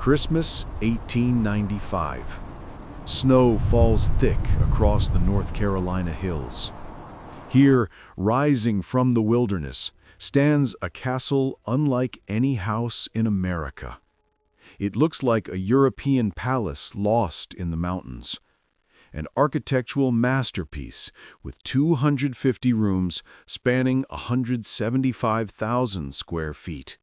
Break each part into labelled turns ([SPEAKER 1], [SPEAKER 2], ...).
[SPEAKER 1] Christmas 1895. Snow falls thick across the North Carolina hills. Here, rising from the wilderness, stands a castle unlike any house in America. It looks like a European palace lost in the mountains. An architectural masterpiece with 250 rooms spanning 175,000 square feet.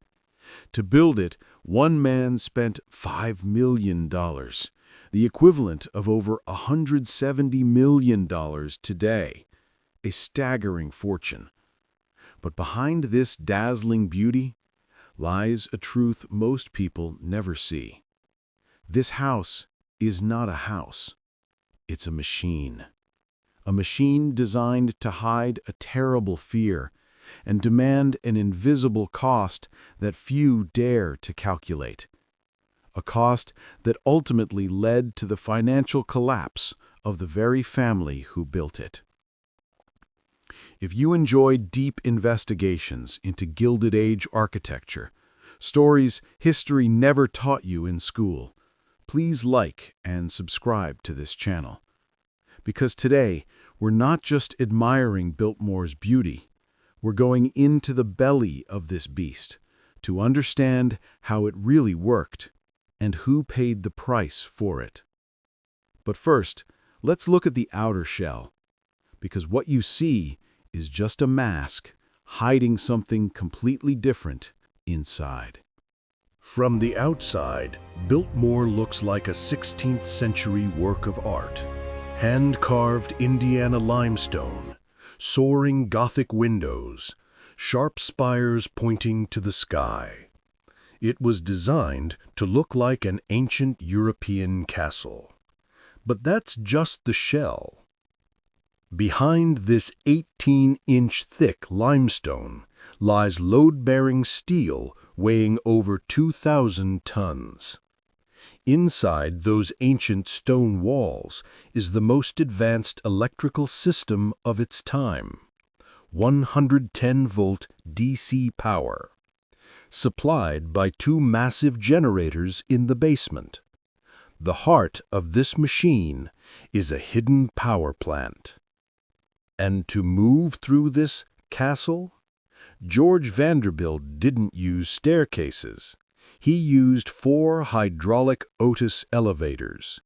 [SPEAKER 1] To build it, one man spent $5 million, the equivalent of over $170 million today. A staggering fortune. But behind this dazzling beauty lies a truth most people never see. This house is not a house. It's a machine. A machine designed to hide a terrible fear and demand an invisible cost that few dare to calculate. A cost that ultimately led to the financial collapse of the very family who built it. If you enjoy deep investigations into Gilded Age architecture, stories history never taught you in school, please like and subscribe to this channel. Because today, we're not just admiring Biltmore's beauty, we're going into the belly of this beast to understand how it really worked and who paid the price for it. But first, let's look at the outer shell, because what you see is just a mask hiding something completely different inside. From the outside, Biltmore looks like a 16th century work of art. Hand-carved Indiana limestone, soaring Gothic windows, sharp spires pointing to the sky. It was designed to look like an ancient European castle. But that's just the shell. Behind this 18-inch thick limestone lies load-bearing steel weighing over 2,000 tons. Inside those ancient stone walls is the most advanced electrical system of its time, 110-volt DC power, supplied by two massive generators in the basement. The heart of this machine is a hidden power plant. And to move through this castle, George Vanderbilt didn't use staircases. He used 4 hydraulic Otis elevators.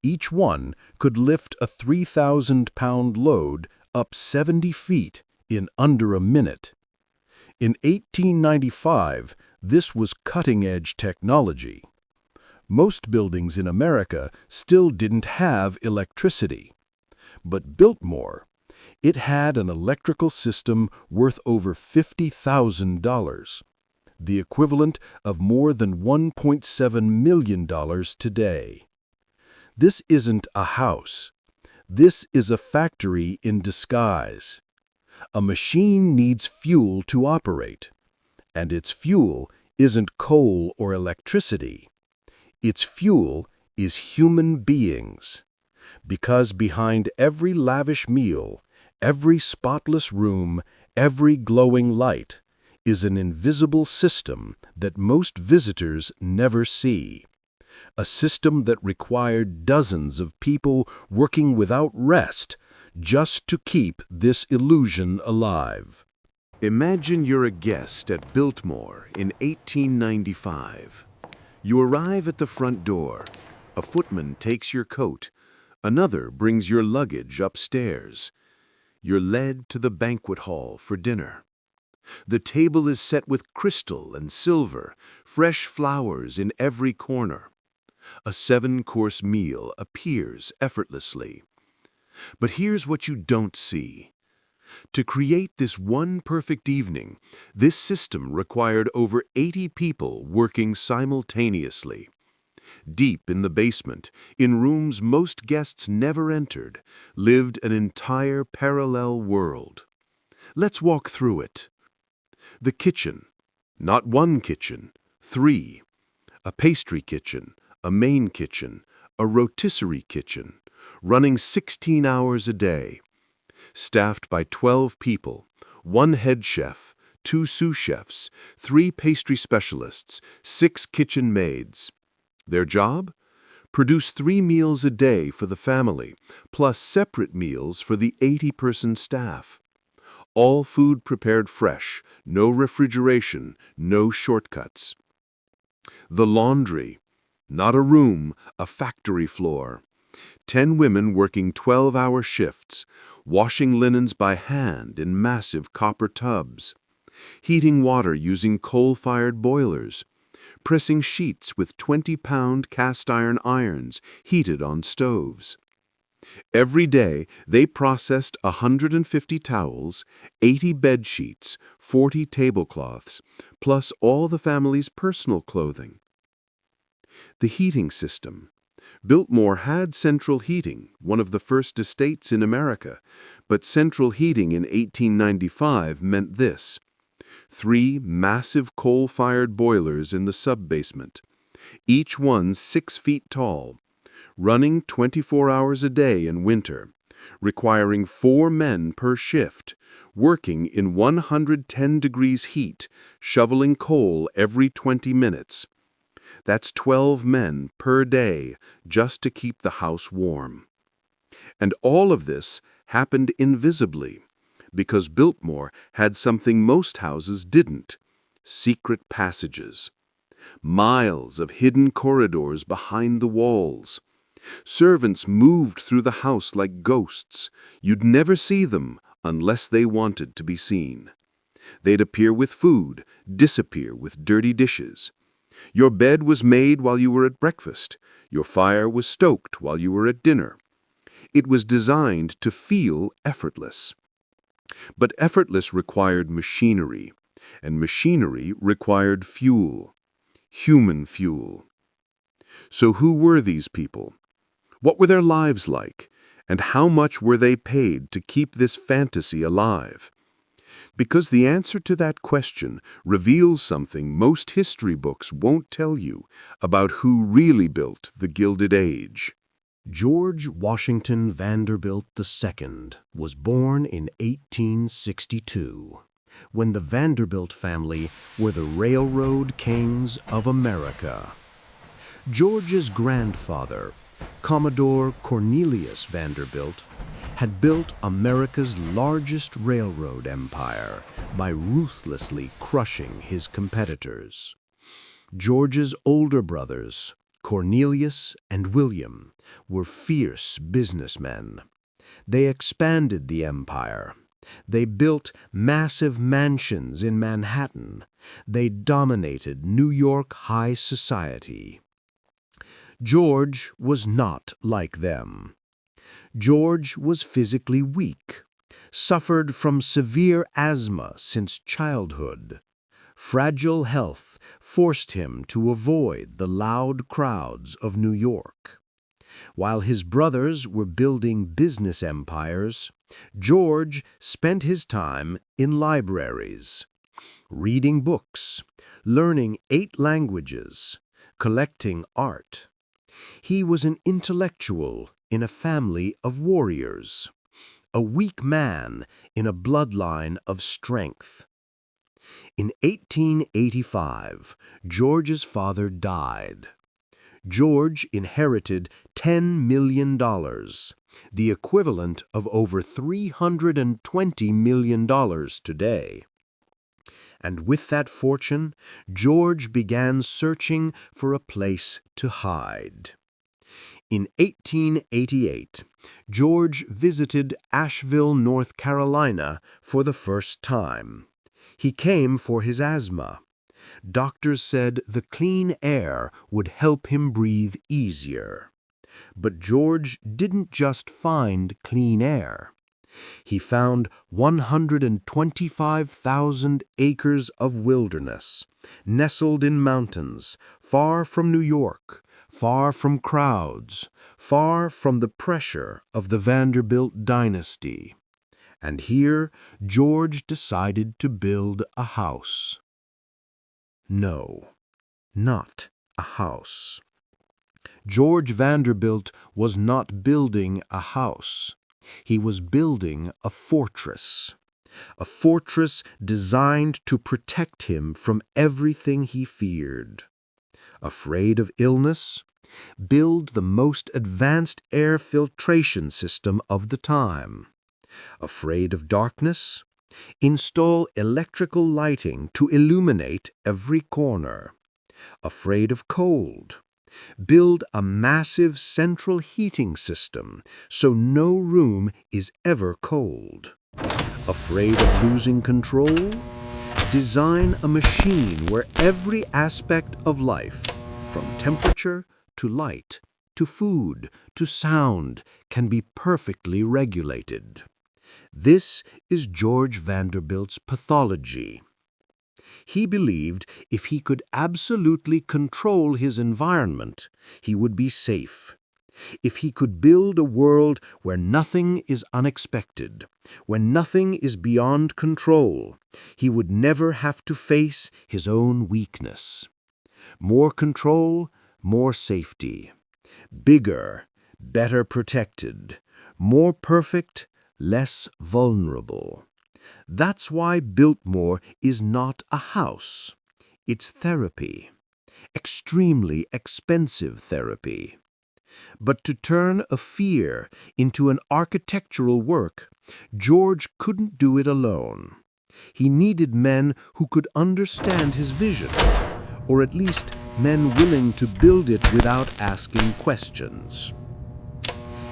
[SPEAKER 1] Each one could lift a 3,000-pound load up 70 feet in under a minute. In 1895, this was cutting-edge technology. Most buildings in America still didn't have electricity. But Biltmore, it had an electrical system worth over $50,000. The equivalent of more than $1.7 million today. This isn't a house. This is a factory in disguise. A machine needs fuel to operate, and its fuel isn't coal or electricity. Its fuel is human beings. Because behind every lavish meal, every spotless room, every glowing light, is an invisible system that most visitors never see. A system that required dozens of people working without rest just to keep this illusion alive.
[SPEAKER 2] Imagine you're a guest at Biltmore in 1895. You arrive at the front door. A footman takes your coat. Another brings your luggage upstairs. You're led to the banquet hall for dinner. The table is set with crystal and silver, fresh flowers in every corner. A 7-course meal appears effortlessly. But here's what you don't see. To create this one perfect evening, this system required over 80 people working simultaneously. Deep in the basement, in rooms most guests never entered, lived an entire parallel world. Let's walk through it. The kitchen. Not one kitchen, 3. A pastry kitchen, a main kitchen, a rotisserie kitchen, running 16 hours a day. Staffed by 12 people, 1 head chef, 2 sous chefs, 3 pastry specialists, 6 kitchen maids. Their job? Produce 3 meals a day for the family, plus separate meals for the 80-person staff. All food prepared fresh, no refrigeration, no shortcuts. The laundry. Not a room, a factory floor. 10 women working 12-hour shifts, washing linens by hand in massive copper tubs, heating water using coal-fired boilers, pressing sheets with 20-pound cast-iron irons heated on stoves. Every day, they processed 150 towels, 80 bed sheets, 40 tablecloths, plus all the family's personal clothing. The heating system. Biltmore had central heating, one of the first estates in America, but central heating in 1895 meant this: 3 massive coal-fired boilers in the sub-basement, each one 6 feet tall, running 24 hours a day in winter, requiring 4 men per shift, working in 110 degrees heat, shoveling coal every 20 minutes. That's 12 men per day just to keep the house warm. And all of this happened invisibly, because Biltmore had something most houses didn't: secret passages. Miles of hidden corridors behind the walls. Servants moved through the house like ghosts. You'd never see them unless they wanted to be seen. They'd appear with food, disappear with dirty dishes. Your bed was made while you were at breakfast. Your fire was stoked while you were at dinner. It was designed to feel effortless. But effortless required machinery, and machinery required fuel. Human fuel. So who were these people? What were their lives like? And how much were they paid to keep this fantasy alive? Because the answer to that question reveals something most history books won't tell you about who really built the Gilded Age.
[SPEAKER 1] George Washington Vanderbilt II was born in 1862, when the Vanderbilt family were the railroad kings of America. George's grandfather, Commodore Cornelius Vanderbilt, had built America's largest railroad empire by ruthlessly crushing his competitors. George's older brothers, Cornelius and William, were fierce businessmen. They expanded the empire. They built massive mansions in Manhattan. They dominated New York high society. George was not like them. George was physically weak, suffered from severe asthma since childhood. Fragile health forced him to avoid the loud crowds of New York. While his brothers were building business empires, George spent his time in libraries, reading books, learning 8 languages, collecting art. He was an intellectual in a family of warriors, a weak man in a bloodline of strength. In 1885, George's father died. George inherited $10 million, the equivalent of over $320 million today. And with that fortune, George began searching for a place to hide. In 1888, George visited Asheville, North Carolina for the first time. He came for his asthma. Doctors said the clean air would help him breathe easier. But George didn't just find clean air. He found 125,000 acres of wilderness, nestled in mountains, far from New York, far from crowds, far from the pressure of the Vanderbilt dynasty. And here George decided to build a house. No, not a house. George Vanderbilt was not building a house. He was building a fortress designed to protect him from everything he feared.
[SPEAKER 3] Afraid of illness? Build the most advanced air filtration system of the time. Afraid of darkness? Install electrical lighting to illuminate every corner. Afraid of cold? Build a massive central heating system so no room is ever cold. Afraid of losing control? Design a machine where every aspect of life, from temperature to light, to food, to sound, can be perfectly regulated. This is George Vanderbilt's Pathology. He believed if he could absolutely control his environment, he would be safe. If he could build a world where nothing is unexpected, where nothing is beyond control, he would never have to face his own weakness. More control, more safety. Bigger, better protected. More perfect, less vulnerable. That's why Biltmore is not a house. It's therapy. Extremely expensive therapy. But to turn a fear into an architectural work, George couldn't do it alone. He needed men who could understand his vision, or at least men willing to build it without asking questions.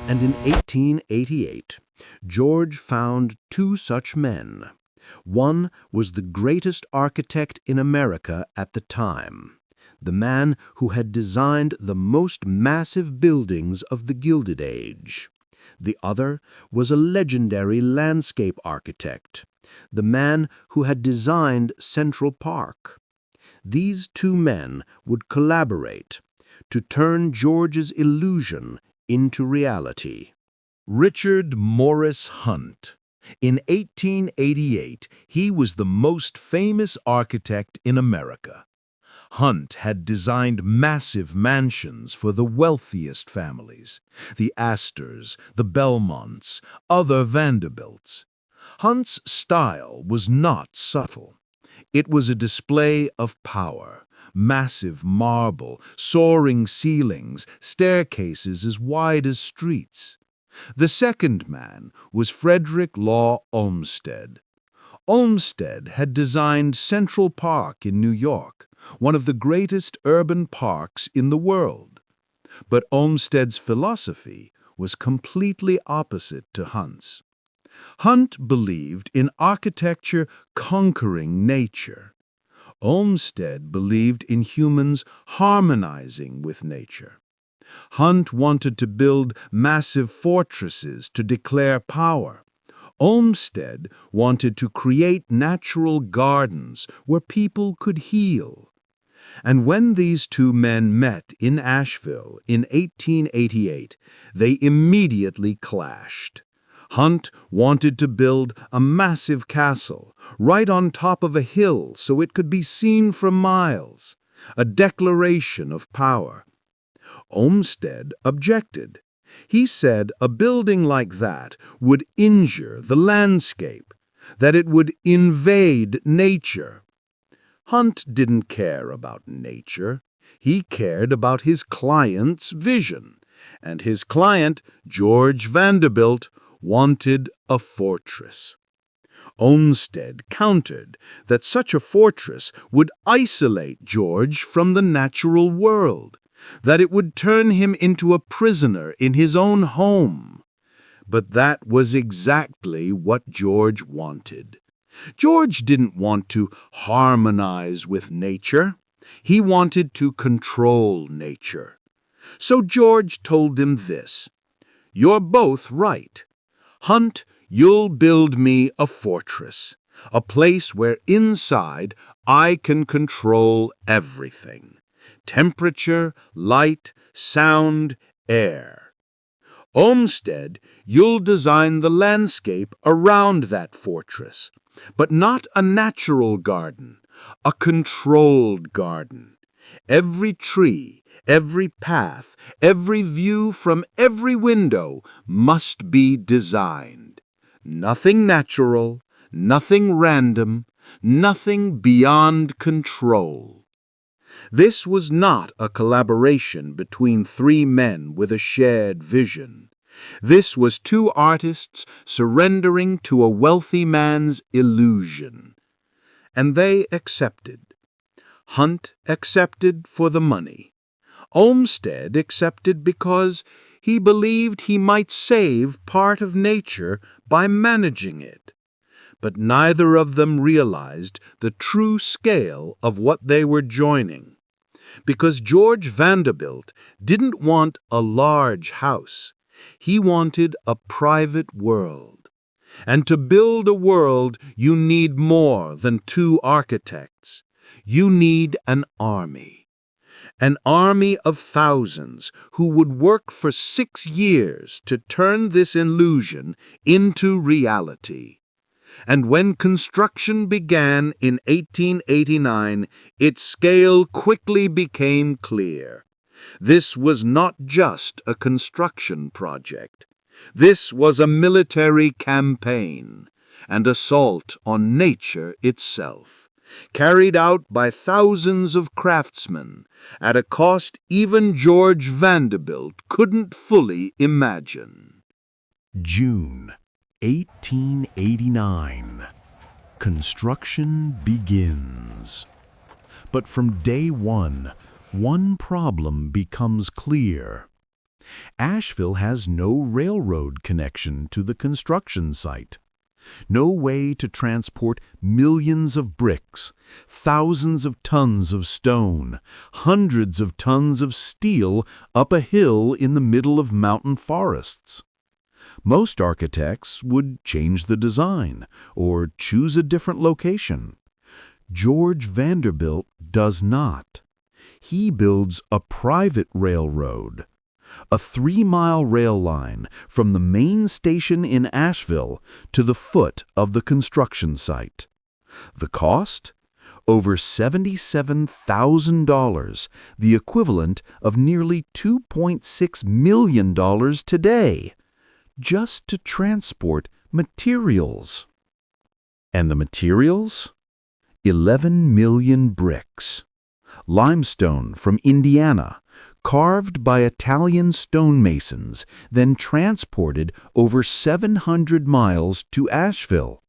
[SPEAKER 3] And in 1888, George found two such men. One was the greatest architect in America at the time, the man who had designed the most massive buildings of the Gilded Age. The other was a legendary landscape architect, the man who had designed Central Park. These two men would collaborate to turn George's illusion into reality.
[SPEAKER 1] Richard Morris Hunt. In 1888, he was the most famous architect in America. Hunt had designed massive mansions for the wealthiest families, the Astors, the Belmonts, other Vanderbilts. Hunt's style was not subtle. It was a display of power, massive marble, soaring ceilings, staircases as wide as streets. The second man was Frederick Law Olmsted. Olmsted had designed Central Park in New York, one of the greatest urban parks in the world. But Olmsted's philosophy was completely opposite to Hunt's. Hunt believed in architecture conquering nature. Olmsted believed in humans harmonizing with nature. Hunt wanted to build massive fortresses to declare power. Olmsted wanted to create natural gardens where people could heal. And when these two men met in Asheville in 1888, they immediately clashed. Hunt wanted to build a massive castle right on top of a hill so it could be seen for miles, a declaration of power. Olmsted objected. He said a building like that would injure the landscape, that it would invade nature. Hunt didn't care about nature. He cared about his client's vision, and his client, George Vanderbilt, wanted a fortress. Olmsted countered that such a fortress would isolate George from the natural world, that it would turn him into a prisoner in his own home. But that was exactly what George wanted. George didn't want to harmonize with nature. He wanted to control nature. So George told him this: "You're both right. Hunt, you'll build me a fortress, a place where inside I can control everything. Temperature, light, sound, air. Olmsted, you'll design the landscape around that fortress, but not a natural garden, a controlled garden. Every tree, every path, every view from every window must be designed. Nothing natural, nothing random, nothing beyond control."
[SPEAKER 3] This was not a collaboration between three men with a shared vision. This was two artists surrendering to a wealthy man's illusion. And they accepted. Hunt accepted for the money. Olmsted accepted because he believed he might save part of nature by managing it. But neither of them realized the true scale of what they were joining. Because George Vanderbilt didn't want a large house. He wanted a private world. And to build a world, you need more than two architects. You need an army. An army of thousands who would work for 6 years to turn this illusion into reality. And when construction began in 1889, its scale quickly became clear. This was not just a construction project. This was a military campaign, an assault on nature itself, carried out by thousands of craftsmen at a cost even George Vanderbilt couldn't fully imagine.
[SPEAKER 1] June 1889. Construction begins. But from day one problem becomes clear. Asheville has no railroad connection to the construction site. No way to transport millions of bricks, thousands of tons of stone, hundreds of tons of steel up a hill in the middle of mountain forests. Most architects would change the design or choose a different location. George Vanderbilt does not. He builds a private railroad, a 3-mile rail line from the main station in Asheville to the foot of the construction site. The cost? Over $77,000, the equivalent of nearly $2.6 million today, just to transport materials. And the materials? 11 million bricks. Limestone from Indiana, carved by Italian stonemasons, then transported over 700 miles to Asheville.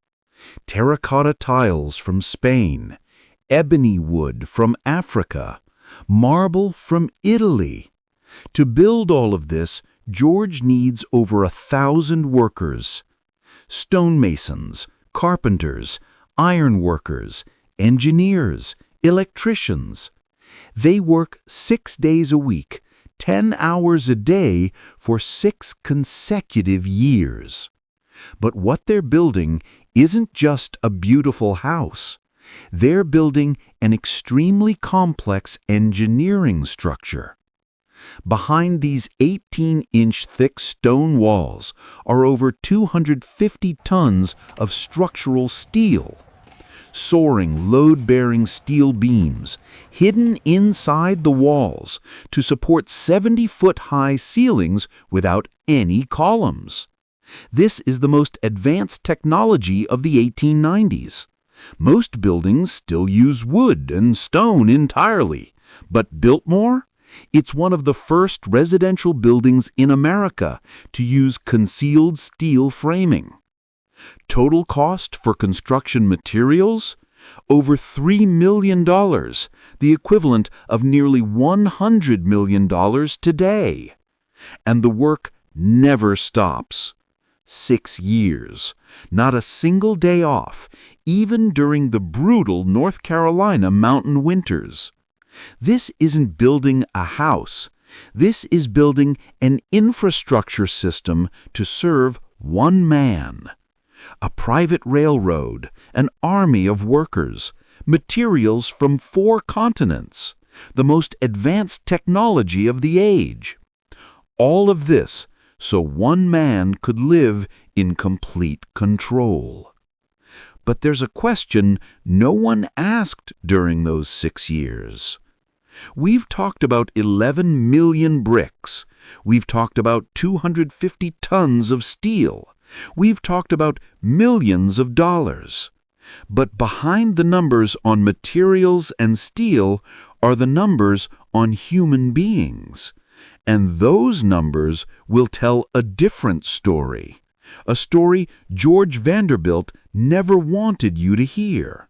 [SPEAKER 1] Terracotta tiles from Spain, ebony wood from Africa, marble from Italy. To build all of this, George needs over 1,000 workers. Stonemasons, carpenters, ironworkers, engineers, electricians. They work 6 days a week, 10 hours a day for 6 consecutive years. But what they're building isn't just a beautiful house. They're building an extremely complex engineering structure. Behind these 18-inch thick stone walls are over 250 tons of structural steel. Soaring, load-bearing steel beams hidden inside the walls to support 70-foot-high ceilings without any columns. This is the most advanced technology of the 1890s. Most buildings still use wood and stone entirely, but Biltmore? It's one of the first residential buildings in America to use concealed steel framing. Total cost for construction materials? Over $3 million, the equivalent of nearly $100 million today. And the work never stops. 6 years, not a single day off, even during the brutal North Carolina mountain winters. This isn't building a house. This is building an infrastructure system to serve one man. A private railroad, an army of workers, materials from 4 continents, the most advanced technology of the age. All of this so one man could live in complete control. But there's a question no one asked during those 6 years. We've talked about 11 million bricks. We've talked about 250 tons of steel. We've talked about millions of dollars. But behind the numbers on materials and steel are the numbers on human beings. And those numbers will tell a different story. A story George Vanderbilt never wanted you to hear.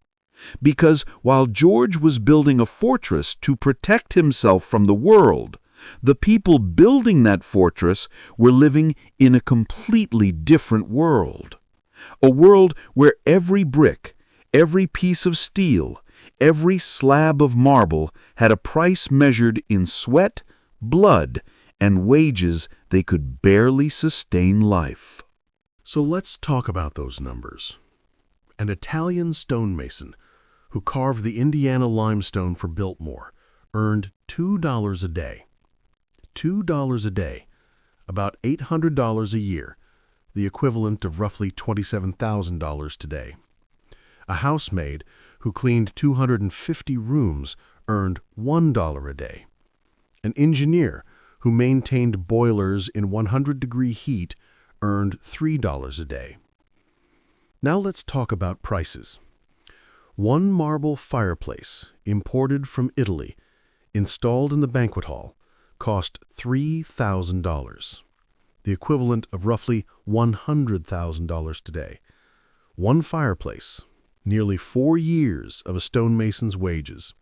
[SPEAKER 1] Because while George was building a fortress to protect himself from the world, the people building that fortress were living in a completely different world. A world where every brick, every piece of steel, every slab of marble had a price measured in sweat, blood, and wages they could barely sustain life.
[SPEAKER 2] So let's talk about those numbers. An Italian stonemason who carved the Indiana limestone for Biltmore earned $2 a day. $2 a day, about $800 a year, the equivalent of roughly $27,000 today. A housemaid who cleaned 250 rooms earned $1 a day. An engineer who maintained boilers in 100-degree heat earned $3 a day. Now let's talk about prices. One marble fireplace, imported from Italy, installed in the banquet hall, cost $3,000, the equivalent of roughly $100,000 today. One fireplace, nearly 4 years of a stonemason's wages.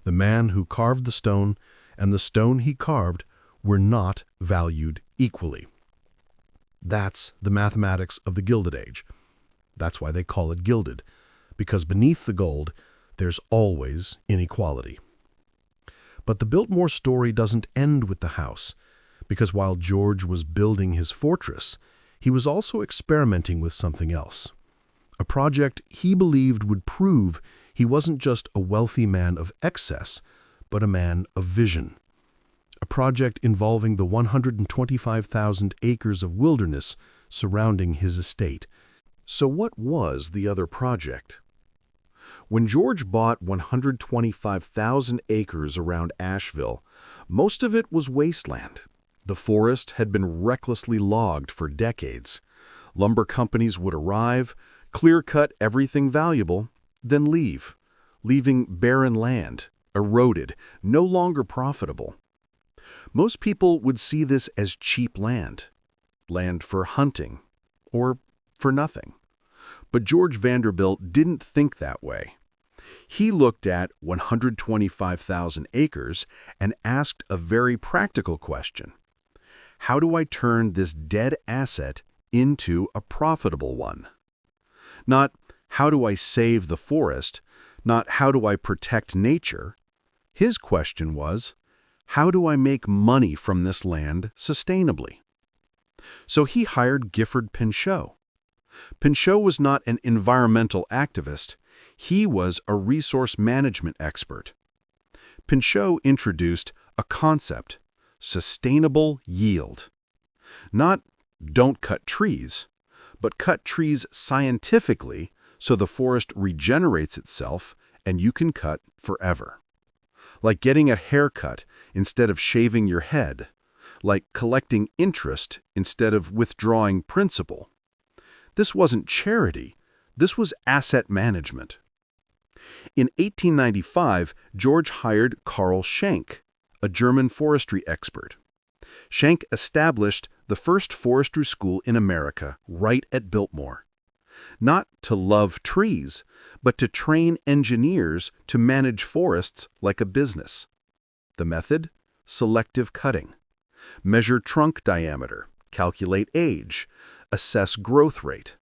[SPEAKER 2] The man who carved the stone and the stone he carved were not valued equally. That's the mathematics of the Gilded Age. That's why they call it gilded, because beneath the gold, there's always inequality. But the Biltmore story doesn't end with the house, because while George was building his fortress, he was also experimenting with something else. A project he believed would prove he wasn't just a wealthy man of excess, but a man of vision. A project involving the 125,000 acres of wilderness surrounding his estate. So what was the other project? When George bought 125,000 acres around Asheville, most of it was wasteland. The forest had been recklessly logged for decades. Lumber companies would arrive, clear-cut everything valuable, then leave, leaving barren land, eroded, no longer profitable. Most people would see this as cheap land for hunting, or for nothing. But George Vanderbilt didn't think that way. He looked at 125,000 acres and asked a very practical question. How do I turn this dead asset into a profitable one? Not how do I save the forest, not how do I protect nature. His question was, how do I make money from this land sustainably? So he hired Gifford Pinchot. Pinchot was not an environmental activist. He was a resource management expert. Pinchot introduced a concept, sustainable yield. Not don't cut trees, but cut trees scientifically so the forest regenerates itself and you can cut forever. Like getting a haircut instead of shaving your head. Like collecting interest instead of withdrawing principal. This wasn't charity. This was asset management. In 1895, George hired Carl Schenck, a German forestry expert. Schenck established the first forestry school in America right at Biltmore. Not to love trees, but to train engineers to manage forests like a business. The method? Selective cutting. Measure trunk diameter, calculate age, assess growth rate.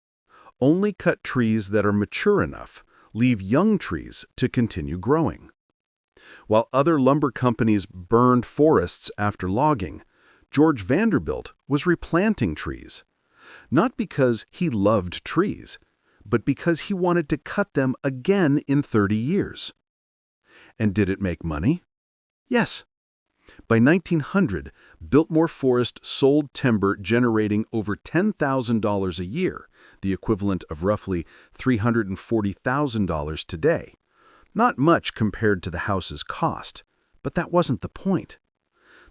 [SPEAKER 2] Only cut trees that are mature enough, leave young trees to continue growing. While other lumber companies burned forests after logging, George Vanderbilt was replanting trees. Not because he loved trees, but because he wanted to cut them again in 30 years. And did it make money? Yes. By 1900, Biltmore Forest sold timber generating over $10,000 a year, the equivalent of roughly $340,000 today. Not much compared to the house's cost, but that wasn't the point.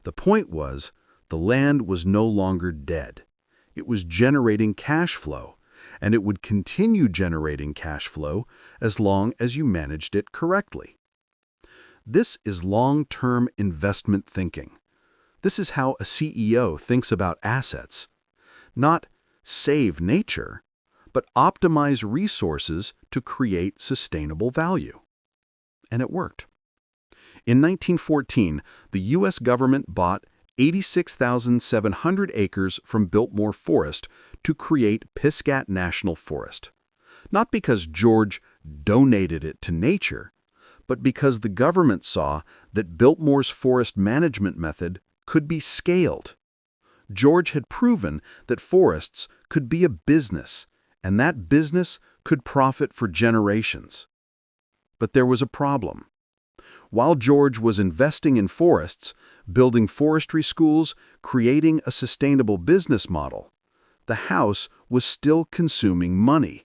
[SPEAKER 2] The point was, the land was no longer dead. It was generating cash flow, and it would continue generating cash flow as long as you managed it correctly.
[SPEAKER 1] This is long-term investment thinking. This is how a CEO thinks about assets. Not save nature, but optimize resources to create sustainable value. And it worked. In 1914, the U.S. government bought 86,700 acres from Biltmore Forest to create Pisgah National Forest. Not because George donated it to nature, but because the government saw that Biltmore's forest management method could be scaled. George had proven that forests could be a business, and that business could profit for generations. But there was a problem. While George was investing in forests, building forestry schools, creating a sustainable business model, the house was still consuming money,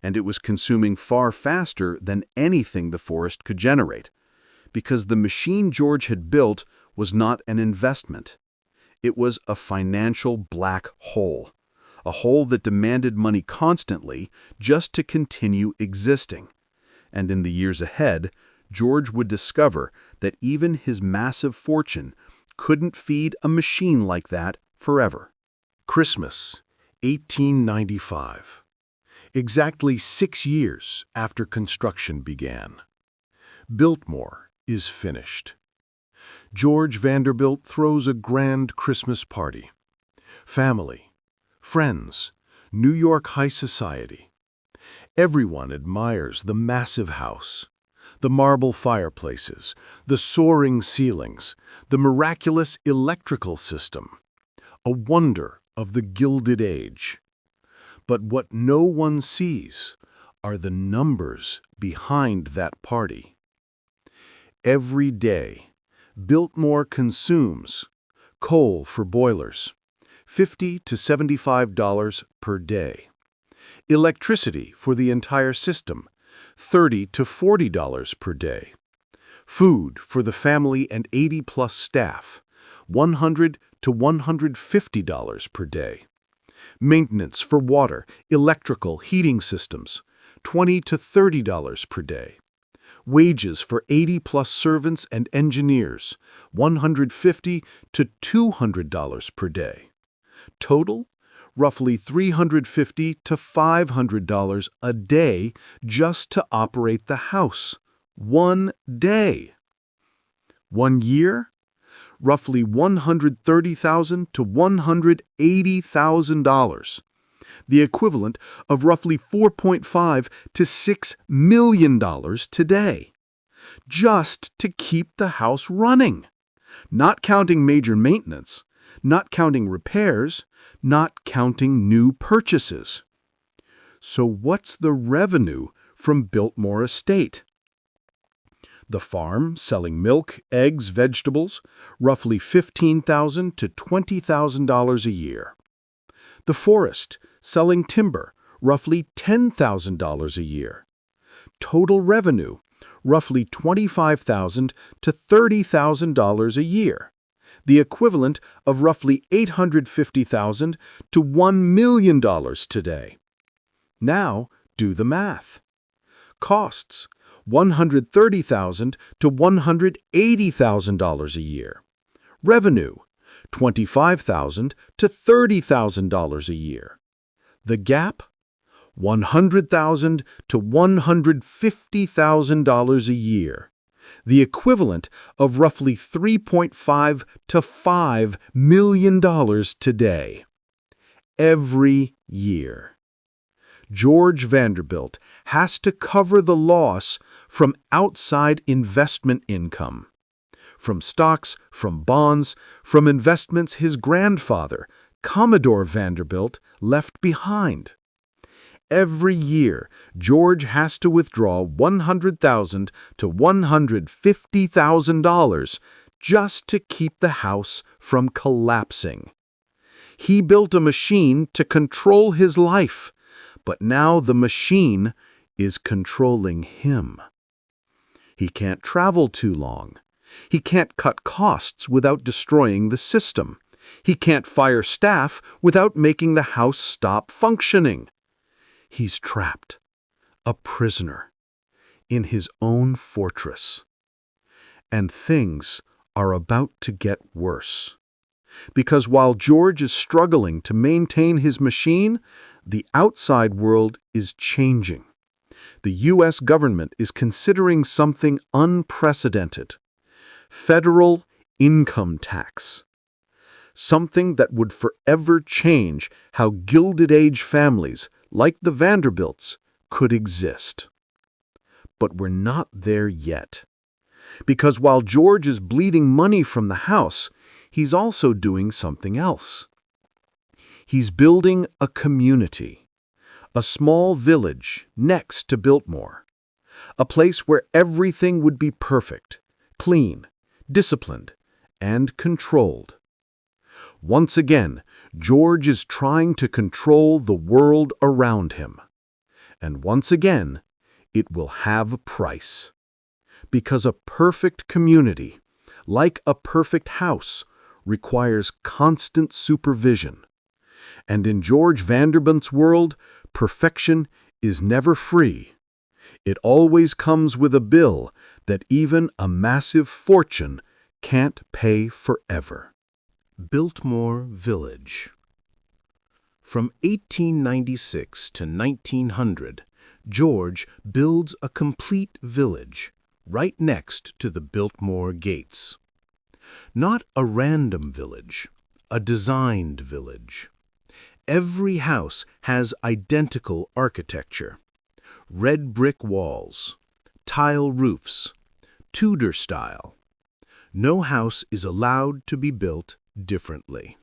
[SPEAKER 1] and it was consuming far faster than anything the forest could generate, because the machine George had built was not an investment. It was a financial black hole, a hole that demanded money constantly just to continue existing. And in the years ahead, George would discover that even his massive fortune couldn't feed a machine like that forever.
[SPEAKER 2] Christmas, 1895. Exactly 6 years after construction began. Biltmore is finished. George Vanderbilt throws a grand Christmas party. Family, friends, New York high society. Everyone admires the massive house, the marble fireplaces, the soaring ceilings, the miraculous electrical system, a wonder of the Gilded Age. But what no one sees are the numbers behind that party. Every day, Biltmore consumes coal for boilers, $50 to $75 per day. Electricity for the entire system, $30 to $40 per day. Food for the family and 80-plus staff, $100 to $150 per day. Maintenance for water, electrical, heating systems, $20 to $30 per day. Wages for 80-plus servants and engineers, $150 to $200 per day. Total, roughly $350 to $500 a day just to operate the house. 1 day. 1 year, roughly $130,000 to $180,000. The equivalent of roughly $4.5 to $6 million today, just to keep the house running, not counting major maintenance, not counting repairs, not counting new purchases. So what's the revenue from Biltmore Estate? The farm selling milk, eggs, vegetables, roughly $15,000 to $20,000 a year. The forest selling timber, roughly $10,000 a year. Total revenue, roughly $25,000 to $30,000 a year. The equivalent of roughly $850,000 to $1 million today. Now, do the math. Costs, $130,000 to $180,000 a year. Revenue, $25,000 to $30,000 a year. The gap, $100,000 to $150,000 a year. The equivalent of roughly $3.5 to $5 million today. Every year. George Vanderbilt has to cover the loss from outside investment income. From stocks, from bonds, from investments his grandfather, Commodore Vanderbilt, left behind. Every year, George has to withdraw $100,000 to $150,000 just to keep the house from collapsing. He built a machine to control his life, but now the machine is controlling him. He can't travel too long. He can't cut costs without destroying the system. He can't fire staff without making the house stop functioning. He's trapped, a prisoner, in his own fortress.
[SPEAKER 3] And things are about to get worse. Because while George is struggling to maintain his machine, the outside world is changing. The U.S. government is considering something unprecedented: federal income tax. Something that would forever change how Gilded Age families, like the Vanderbilts, could exist. But we're not there yet. Because while George is bleeding money from the house, he's also doing something else. He's building a community, a small village next to Biltmore, a place where everything would be perfect, clean, disciplined, and controlled. Once again, George is trying to control the world around him. And once again, it will have a price. Because a perfect community, like a perfect house, requires constant supervision. And in George Vanderbilt's world, perfection is never free. It always comes with a bill that even a massive fortune can't pay forever.
[SPEAKER 2] Biltmore Village. From 1896 to 1900, George builds a complete village right next to the Biltmore gates. Not a random village, a designed village. Every house has identical architecture: red brick walls, tile roofs, Tudor style. No house is allowed to be built differently.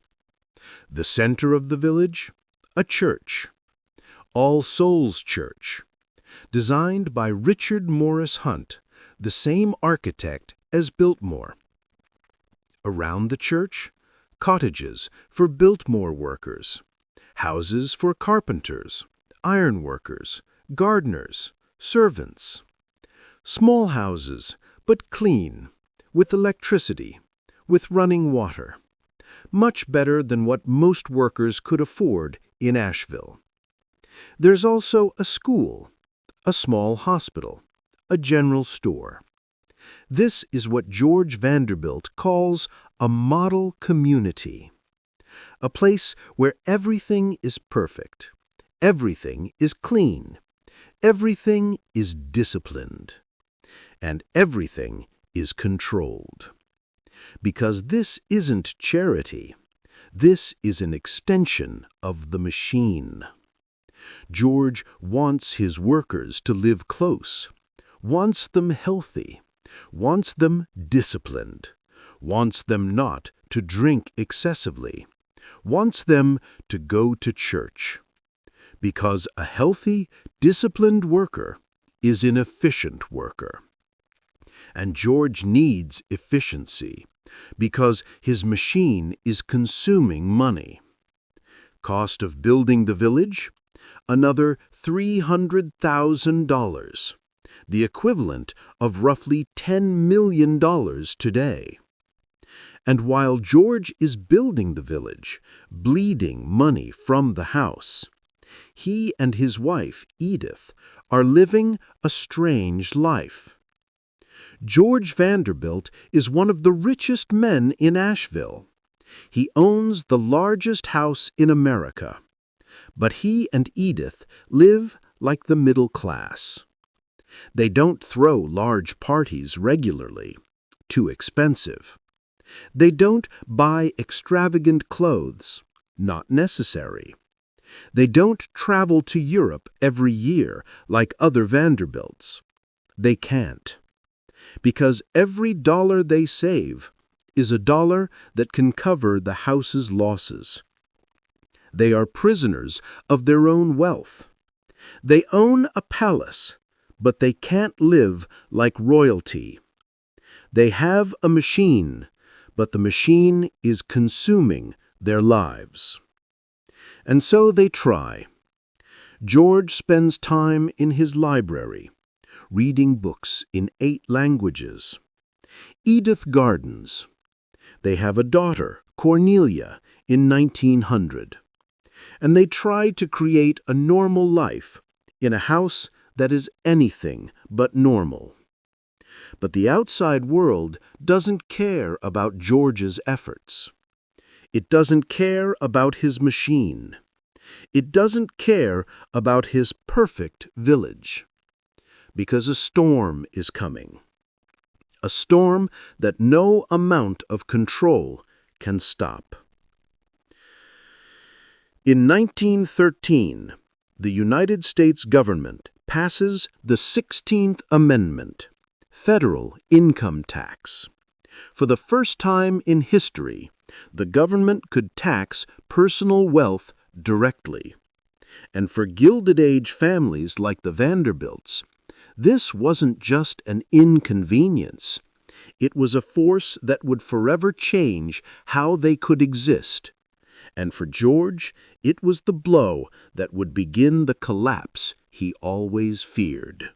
[SPEAKER 2] The center of the village, a church, All Souls Church, designed by Richard Morris Hunt, the same architect as Biltmore. Around the church, cottages for Biltmore workers, houses for carpenters, ironworkers, gardeners, servants. Small houses, but clean, with electricity, with running water. Much better than what most workers could afford in Asheville. There's also a school, a small hospital, a general store. This is what George Vanderbilt calls a model community. A place where everything is perfect, everything is clean, everything is disciplined, and everything is controlled. Because this isn't charity, this is an extension of the machine. George wants his workers to live close, wants them healthy, wants them disciplined, wants them not to drink excessively, wants them to go to church. Because a healthy, disciplined worker is an efficient worker. And George needs efficiency because his machine is consuming money. Cost of building the village? Another $300,000, the equivalent of roughly $10 million today. And while George is building the village, bleeding money from the house, he and his wife, Edith, are living a strange life. George Vanderbilt is one of the richest men in Asheville. He owns the largest house in America. But he and Edith live like the middle class. They don't throw large parties regularly, too expensive. They don't buy extravagant clothes, not necessary. They don't travel to Europe every year like other Vanderbilts. They can't. Because every dollar they save is a dollar that can cover the house's losses. They are prisoners of their own wealth. They own a palace, but they can't live like royalty. They have a machine, but the machine is consuming their lives. And so they try. George spends time in his library, reading books in 8 languages. Edith gardens. They have a daughter, Cornelia, in 1900. And they try to create a normal life in a house that is anything but normal.
[SPEAKER 3] But the outside world doesn't care about George's efforts. It doesn't care about his machine. It doesn't care about his perfect village. Because a storm is coming. A storm that no amount of control can stop. In 1913, the United States government passes the 16th Amendment, federal income tax. For the first time in history, the government could tax personal wealth directly. And for Gilded Age families like the Vanderbilts, this wasn't just an inconvenience. It was a force that would forever change how they could exist. And for George, it was the blow that would begin the collapse he always feared.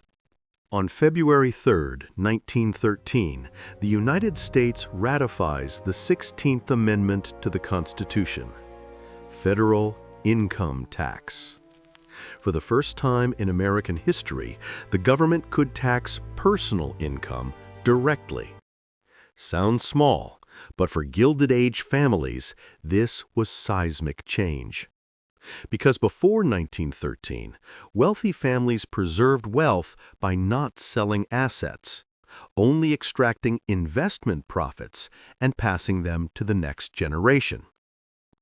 [SPEAKER 1] On February 3, 1913, the United States ratifies the 16th Amendment to the Constitution, federal income tax. For the first time in American history, the government could tax personal income directly. Sounds small, but for Gilded Age families, this was seismic change. Because before 1913, wealthy families preserved wealth by not selling assets, only extracting investment profits and passing them to the next generation.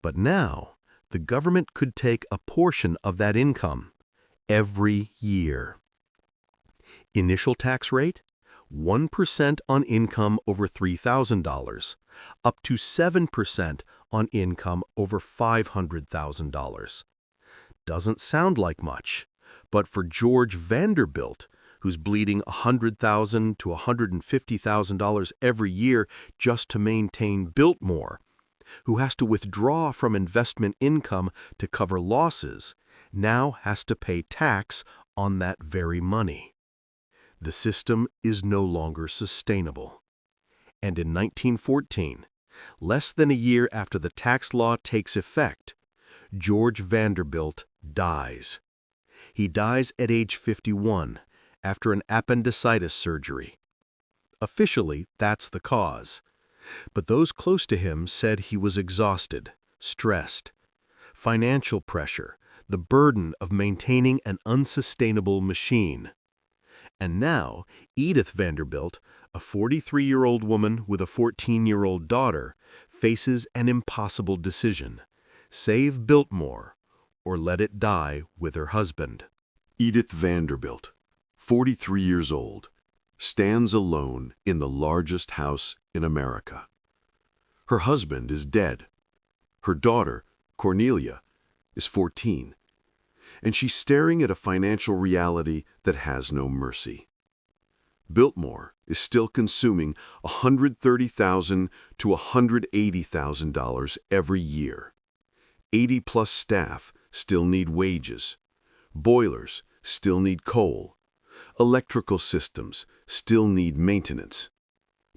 [SPEAKER 1] But now, the government could take a portion of that income every year. Initial tax rate? 1% on income over $3,000, up to 7% on income over $500,000. Doesn't sound like much, but for George Vanderbilt, who's bleeding $100,000 to $150,000 every year just to maintain Biltmore, who has to withdraw from investment income to cover losses, now has to pay tax on that very money. The system is no longer sustainable. And in 1914, less than a year after the tax law takes effect, George Vanderbilt dies. He dies at age 51 after an appendicitis surgery. Officially, that's the cause. But those close to him said he was exhausted, stressed. Financial pressure, the burden of maintaining an unsustainable machine. And now, Edith Vanderbilt, a 43-year-old woman with a 14-year-old daughter, faces an impossible decision: save Biltmore or let it die with her husband.
[SPEAKER 2] Edith Vanderbilt, 43 years old, stands alone in the largest house in America. Her husband is dead. Her daughter, Cornelia, is 14, and she's staring at a financial reality that has no mercy. Biltmore is still consuming $130,000 to $180,000 every year. 80-plus staff still need wages. Boilers still need coal. Electrical systems still need maintenance.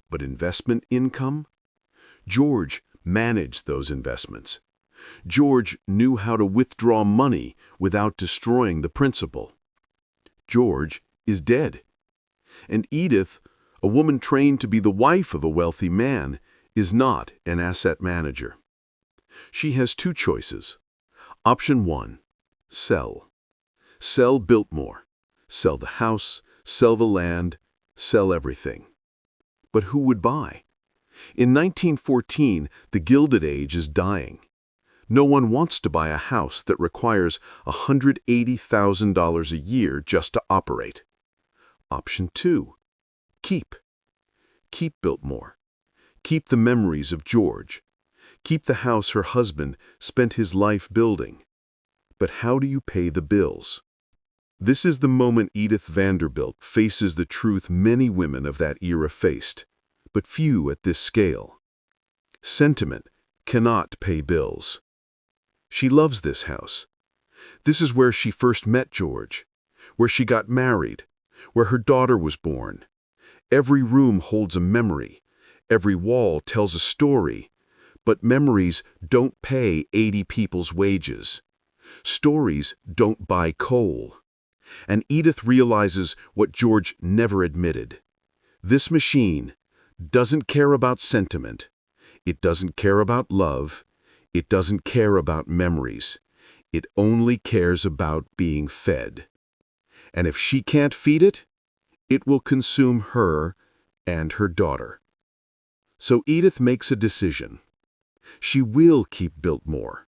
[SPEAKER 2] But investment income? George managed those investments. George knew how to withdraw money without destroying the principal. George is dead. And Edith, a woman trained to be the wife of a wealthy man, is not an asset manager. She has two choices. Option 1, sell. Sell Biltmore. Sell the house, sell the land, sell everything. But who would buy? In 1914, the Gilded Age is dying. No one wants to buy a house that requires $180,000 a year just to operate. Option 2, keep. Keep Biltmore. Keep the memories of George. Keep the house her husband spent his life building. But how do you pay the bills? This is the moment Edith Vanderbilt faces the truth many women of that era faced, but few at this scale. Sentiment cannot pay bills. She loves this house. This is where she first met George, where she got married, where her daughter was born. Every room holds a memory. Every wall tells a story. But memories don't pay 80 people's wages. Stories don't buy coal. And Edith realizes what George never admitted. This machine doesn't care about sentiment. It doesn't care about love. It doesn't care about memories. It only cares about being fed. And if she can't feed it, it will consume her and her daughter. So Edith makes a decision. She will keep Biltmore,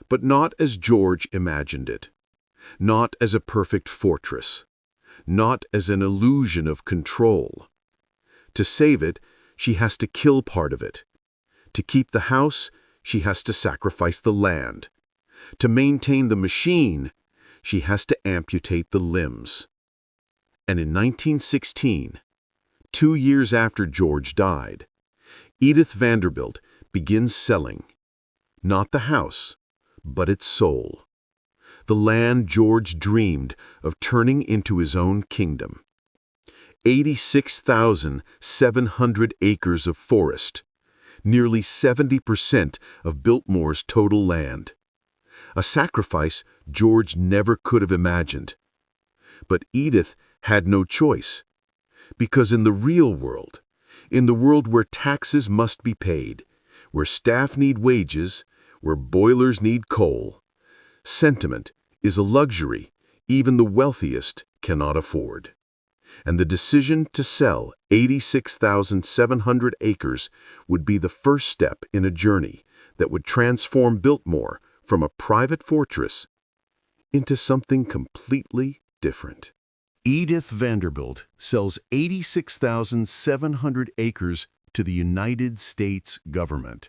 [SPEAKER 2] but not as George imagined it. Not as a perfect fortress. Not as an illusion of control. To save it, she has to kill part of it. To keep the house, she has to sacrifice the land. To maintain the machine, she has to amputate the limbs. And in 1916, 2 years after George died, Edith Vanderbilt begins selling, not the house, but its soul. The land George dreamed of turning into his own kingdom. 86,700 acres of forest, nearly 70% of Biltmore's total land. A sacrifice George never could have imagined. But Edith had no choice, because in the real world, in the world where taxes must be paid, where staff need wages, where boilers need coal, sentiment is a luxury even the wealthiest cannot afford. And the decision to sell 86,700 acres would be the first step in a journey that would transform Biltmore from a private fortress into something completely different. Edith Vanderbilt sells 86,700 acres to the United States government,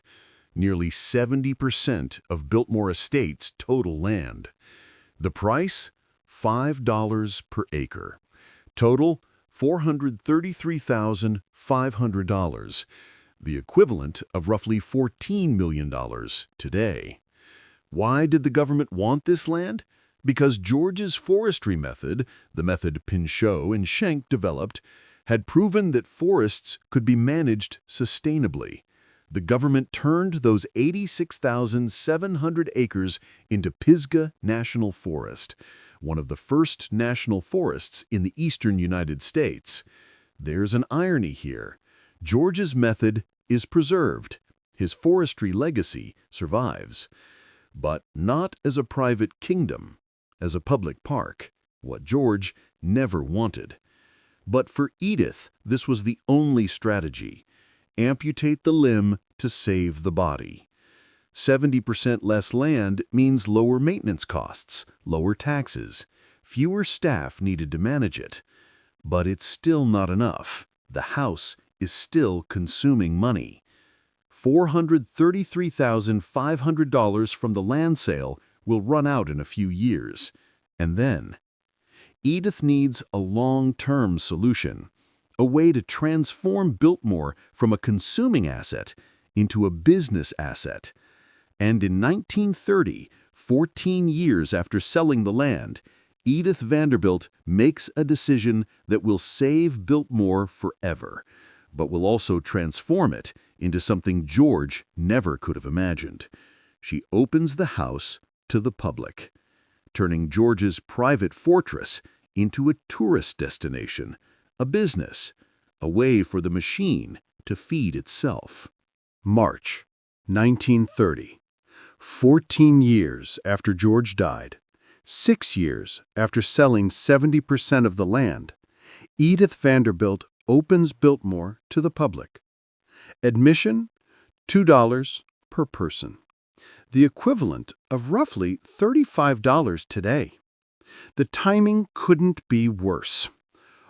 [SPEAKER 2] nearly 70% of Biltmore Estate's total land. The price? $5 per acre. Total, $433,500, the equivalent of roughly $14 million today. Why did the government want this land? Because George's forestry method, the method Pinchot and Schenck developed, had proven that forests could be managed sustainably. The government turned those 86,700 acres into Pisgah National Forest, one of the first national forests in the eastern United States. There's an irony here. George's method is preserved. His forestry legacy survives. But not as a private kingdom, as a public park, what George never wanted. But for Edith, this was the only strategy. Amputate the limb to save the body. 70% less land means lower maintenance costs, lower taxes, fewer staff needed to manage it. But it's still not enough. The house is still consuming money. $433,500 from the land sale will run out in a few years. And then, Edith needs a long-term solution, a way to transform Biltmore from a consuming asset into a business asset. And in 1930, 14 years after selling the land, Edith Vanderbilt makes a decision that will save Biltmore forever, but will also transform it into something George never could have imagined. She opens the house to the public, turning George's private fortress into a tourist destination, a business, a way for the machine to feed itself.
[SPEAKER 1] March 1930. 14 years after George died, 6 years after selling 70% of the land, Edith Vanderbilt opens Biltmore to the public. Admission, $2 per person, the equivalent of roughly $35 today. The timing couldn't be worse.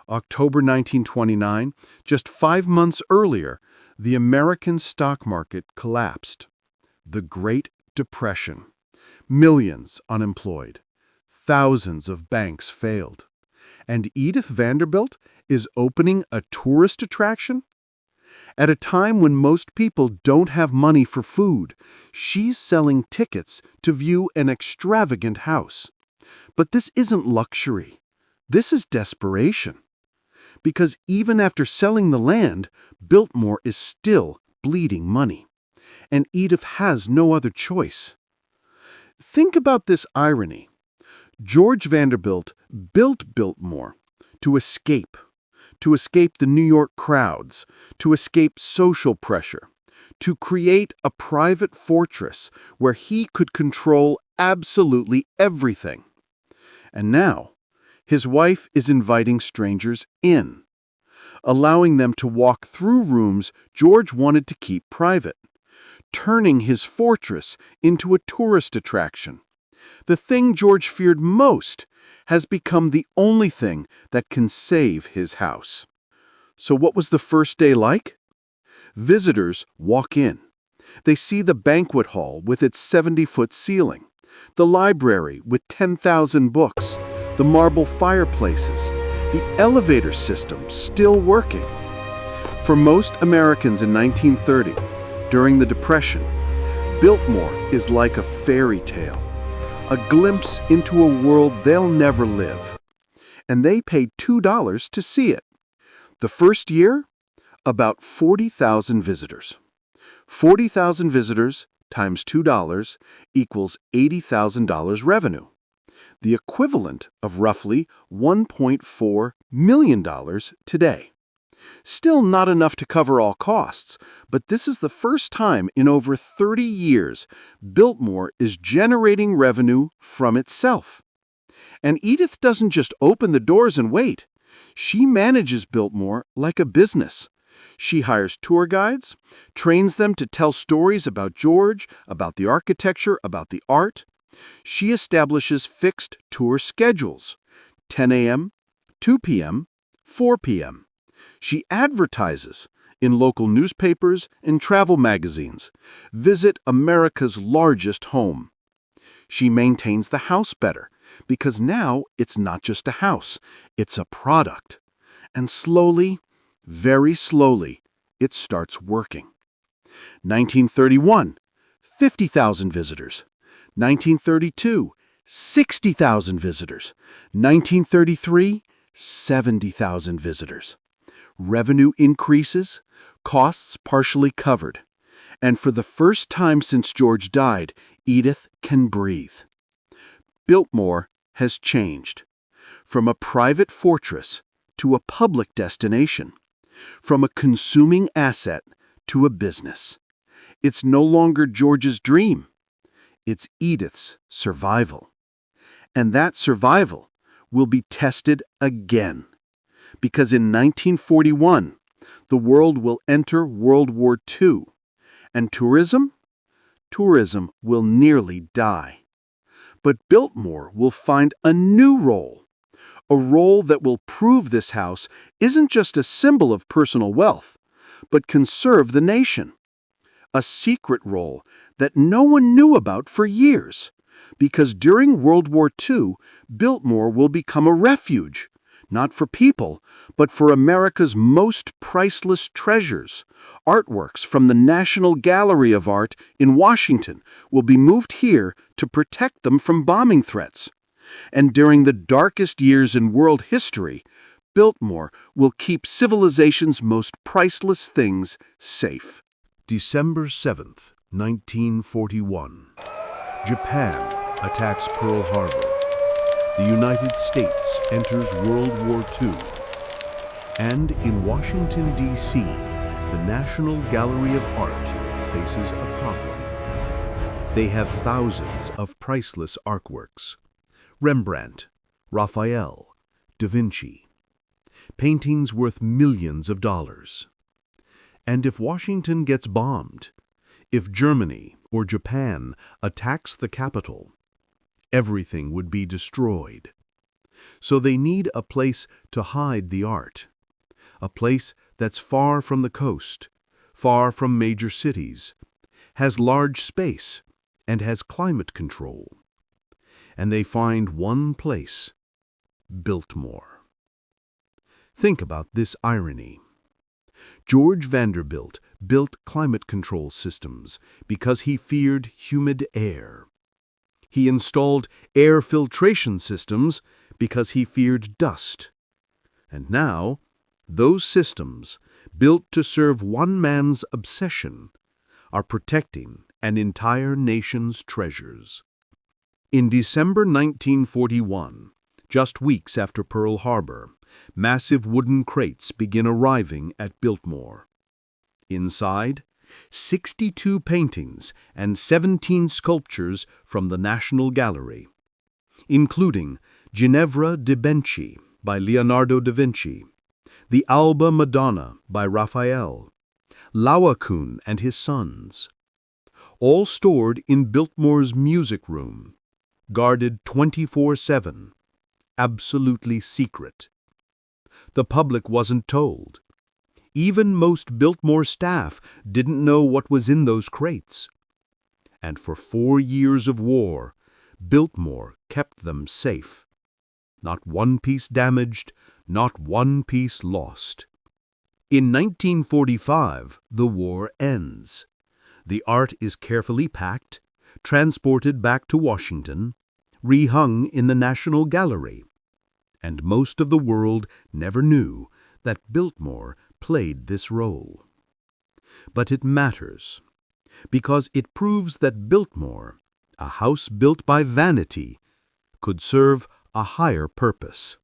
[SPEAKER 1] October 1929, just 5 months earlier, the American stock market collapsed. The Great Depression. Millions unemployed. Thousands of banks failed. And Edith Vanderbilt is opening a tourist attraction? At a time when most people don't have money for food, she's selling tickets to view an extravagant house. But this isn't luxury. This is desperation. Because even after selling the land, Biltmore is still bleeding money. And Edith has no other choice. Think about this irony. George Vanderbilt built Biltmore to escape, to escape the New York crowds, to escape social pressure, to create a private fortress where he could control absolutely everything. And now, his wife is inviting strangers in, allowing them to walk through rooms George wanted to keep private, turning his fortress into a tourist attraction. The thing George feared most has become the only thing that can save his house. So what was the first day like? Visitors walk in. They see the banquet hall with its 70-foot ceiling, the library with 10,000 books, the marble fireplaces, the elevator system still working. For most Americans in 1930, during the Depression, Biltmore is like a fairy tale, a glimpse into a world they'll never live. And they paid $2 to see it. The first year, about 40,000 visitors. 40,000 visitors times $2 equals $80,000 revenue, the equivalent of roughly $1.4 million today. Still not enough to cover all costs, but this is the first time in over 30 years Biltmore is generating revenue from itself. And Edith doesn't just open the doors and wait. She manages Biltmore like a business. She hires tour guides, trains them to tell stories about George, about the architecture, about the art. She establishes fixed tour schedules, 10 a.m., 2 p.m., 4 p.m. She advertises in local newspapers and travel magazines. Visit America's largest home. She maintains the house better, because now it's not just a house, it's a product. And slowly, very slowly, it starts working. 1931, 50,000 visitors. 1932, 60,000 visitors. 1933, 70,000 visitors. Revenue increases, costs partially covered. And for the first time since George died, Edith can breathe. Biltmore has changed. From a private fortress to a public destination. From a consuming asset to a business. It's no longer George's dream. It's Edith's survival. And that survival will be tested again. Because in 1941, the world will enter World War II. And tourism? Tourism will nearly die. But Biltmore will find a new role. A role that will prove this house isn't just a symbol of personal wealth, but can serve the nation. A secret role that no one knew about for years, because during World War II, Biltmore will become a refuge, not for people, but for America's most priceless treasures. Artworks from the National Gallery of Art in Washington will be moved here to protect them from bombing threats. And during the darkest years in world history, Biltmore will keep civilization's most priceless things safe.
[SPEAKER 2] December 7th, 1941. Japan attacks Pearl Harbor. The United States enters World War II. And in Washington, D.C., the National Gallery of Art faces a problem. They have thousands of priceless artworks. Rembrandt, Raphael, Da Vinci. Paintings worth millions of dollars. And if Washington gets bombed, if Germany or Japan attacks the capital, everything would be destroyed. So they need a place to hide the art. A place that's far from the coast, far from major cities, has large space, and has climate control. And they find one place, Biltmore. Think about this irony. George Vanderbilt built climate control systems because he feared humid air. He installed air filtration systems because he feared dust. And now, those systems, built to serve one man's obsession, are protecting an entire nation's treasures. In December 1941, just weeks after Pearl Harbor,
[SPEAKER 1] Massive wooden crates begin arriving at Biltmore. Inside, 62 paintings and 17 sculptures from the National Gallery, including Ginevra de' Benci by Leonardo da Vinci, the Alba Madonna by Raphael, Laocoon and his sons, all stored in Biltmore's music room, guarded 24/7, absolutely secret. The public wasn't told. Even most Biltmore staff didn't know what was in those crates. And for 4 years of war, Biltmore kept them safe. Not one piece damaged, not one piece lost. In 1945, the war ends. The art is carefully packed, transported back to Washington, rehung in the National Gallery. And most of the world never knew that Biltmore played this role. But it matters, because it proves that Biltmore, a house built by vanity, could serve a higher purpose.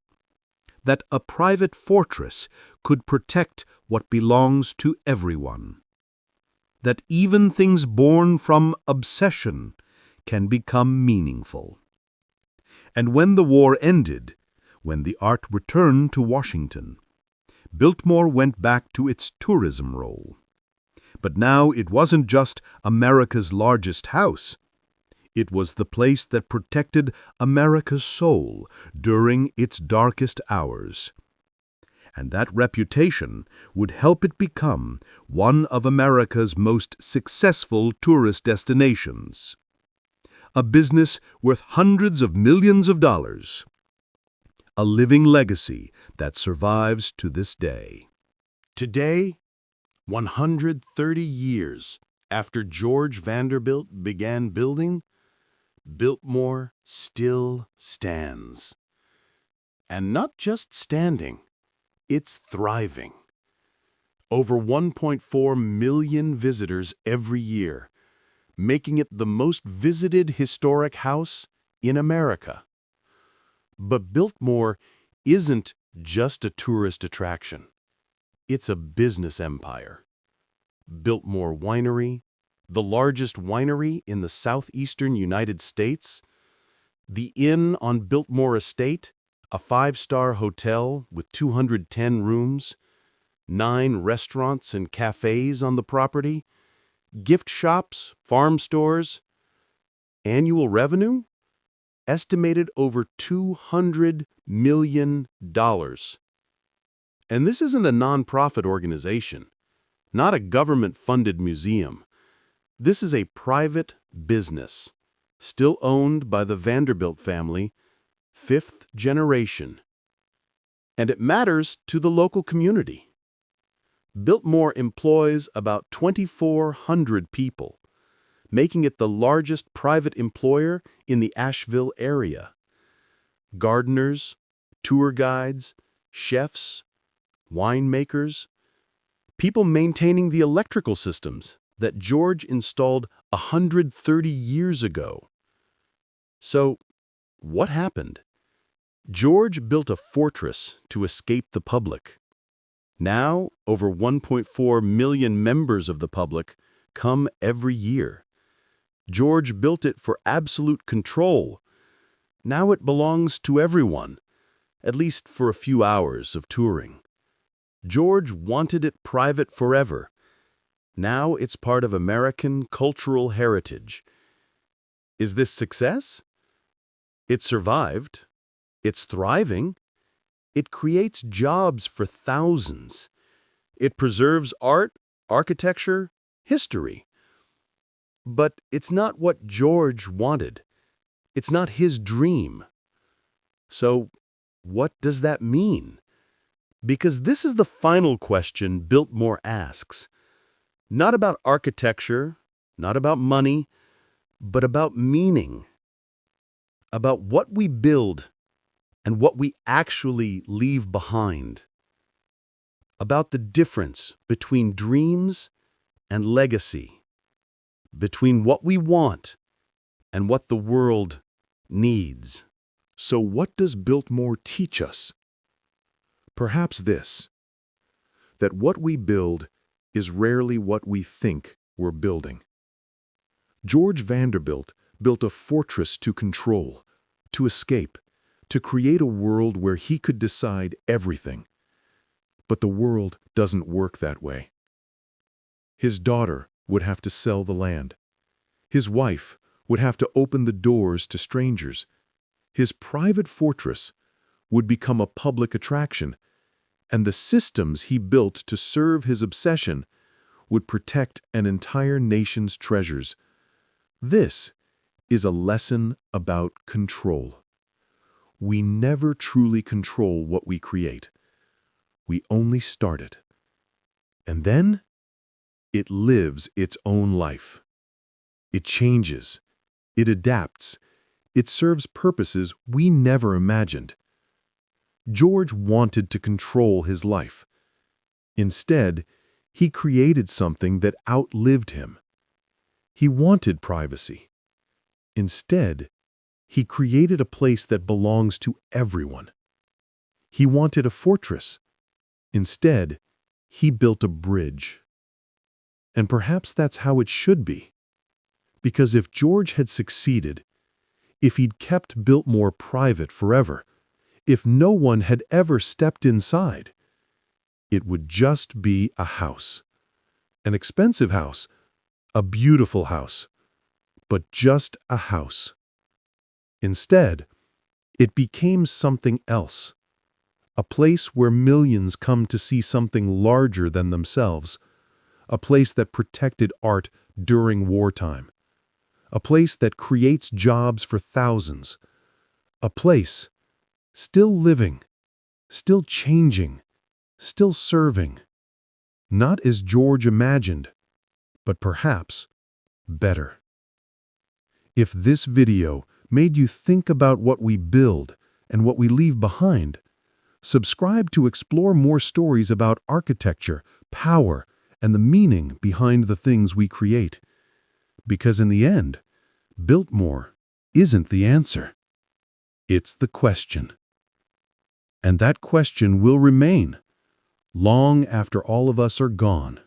[SPEAKER 1] That a private fortress could protect what belongs to everyone. That even things born from obsession can become meaningful. And when the war ended, when the art returned to Washington, Biltmore went back to its tourism role. But now it wasn't just America's largest house. It was the place that protected America's soul during its darkest hours. And that reputation would help it become one of America's most successful tourist destinations. A business worth hundreds of millions of dollars. A living legacy that survives to this day.
[SPEAKER 2] Today, 130 years after George Vanderbilt began building, Biltmore still stands. And not just standing, it's thriving. Over 1.4 million visitors every year, making it the most visited historic house in America. But Biltmore isn't just a tourist attraction. It's a business empire. Biltmore Winery, the largest winery in the southeastern United States, the Inn on Biltmore Estate, a 5-star hotel with 210 rooms, 9 restaurants and cafes on the property, gift shops, farm stores, annual revenue estimated over $200 million. And this isn't a nonprofit organization, not a government-funded museum. This is a private business, still owned by the Vanderbilt family, 5th generation. And it matters to the local community. Biltmore employs about 2,400 people, making it the largest private employer in the Asheville area. Gardeners, tour guides, chefs, winemakers, people maintaining the electrical systems that George installed 130 years ago. So, what happened? George built a fortress to escape the public. Now, over 1.4 million members of the public come every year. George built it for absolute control. Now it belongs to everyone, at least for a few hours of touring. George wanted it private forever. Now it's part of American cultural heritage. Is this success? It survived. It's thriving. It creates jobs for thousands. It preserves art, architecture, history. But it's not what George wanted. It's not his dream. So, what does that mean? Because this is the final question Biltmore asks. Not about architecture, not about money, but about meaning. About what we build and what we actually leave behind. About the difference between dreams and legacy. Between what we want and what the world needs.
[SPEAKER 1] So what does Biltmore teach us? Perhaps this: that what we build is rarely what we think we're building. George Vanderbilt built a fortress to control, to escape, to create a world where he could decide everything. But the world doesn't work that way. His daughter would have to sell the land. His wife would have to open the doors to strangers. His private fortress would become a public attraction, and the systems he built to serve his obsession would protect an entire nation's treasures. This is a lesson about control. We never truly control what we create. We only start it. And then it lives its own life. It changes. It adapts. It serves purposes we never imagined. George wanted to control his life. Instead, he created something that outlived him. He wanted privacy. Instead, he created a place that belongs to everyone. He wanted a fortress. Instead, he built a bridge. And perhaps that's how it should be. Because if George had succeeded, if he'd kept Biltmore private forever, if no one had ever stepped inside, it would just be a house. An expensive house, a beautiful house, but just a house. Instead, it became something else. A place where millions come to see something larger than themselves. A place that protected art during wartime. A place that creates jobs for thousands. A place still living, still changing, still serving. Not as George imagined, but perhaps better. If this video made you think about what we build and what we leave behind, subscribe to explore more stories about architecture, power, and the meaning behind the things we create. Because in the end, Biltmore isn't the answer. It's the question. And that question will remain long after all of us are gone.